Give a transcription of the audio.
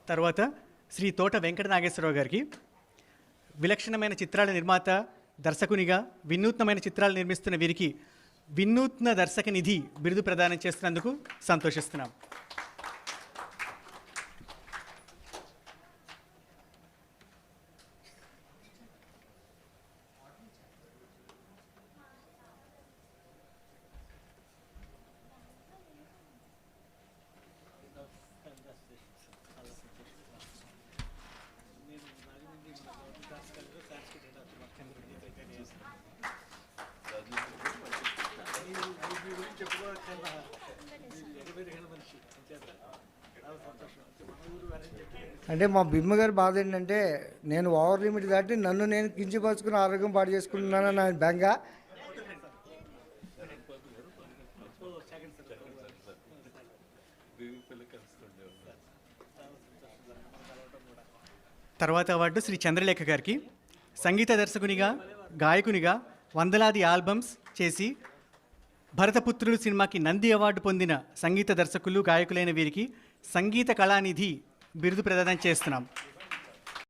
తర్వాత శ్రీ తోట వెంకట నాగేశ్వరరావు గారికి విలక్షణమైన చిత్రాల నిర్మాత, దర్శకునిగా వినూత్నమైన చిత్రాలు నిర్మిస్తున్న వీరికి వినూత్న దర్శక నిధి బిరుదు ప్రదానం చేస్తున్నందుకు సంతోషిస్తున్నాం. అంటే మా భీమ గారి బాధ ఏంటంటే నేను ఓవర్ లిమిట్ దాటి నన్ను నేను కించపరుచుకుని ఆరోగ్యం పాడు చేసుకుంటున్నానని ఆయన బెంగ. తర్వాత అవార్డు శ్రీ చంద్రలేఖ గారికి సంగీత దర్శకునిగా, గాయకునిగా వందలాది ఆల్బమ్స్ చేసి భరతపుత్రులు సినిమాకి నంది అవార్డు పొందిన సంగీత దర్శకులు, గాయకులైన వీరికి సంగీత కళానిధి బిరుదు ప్రదానం చేస్తున్నాం.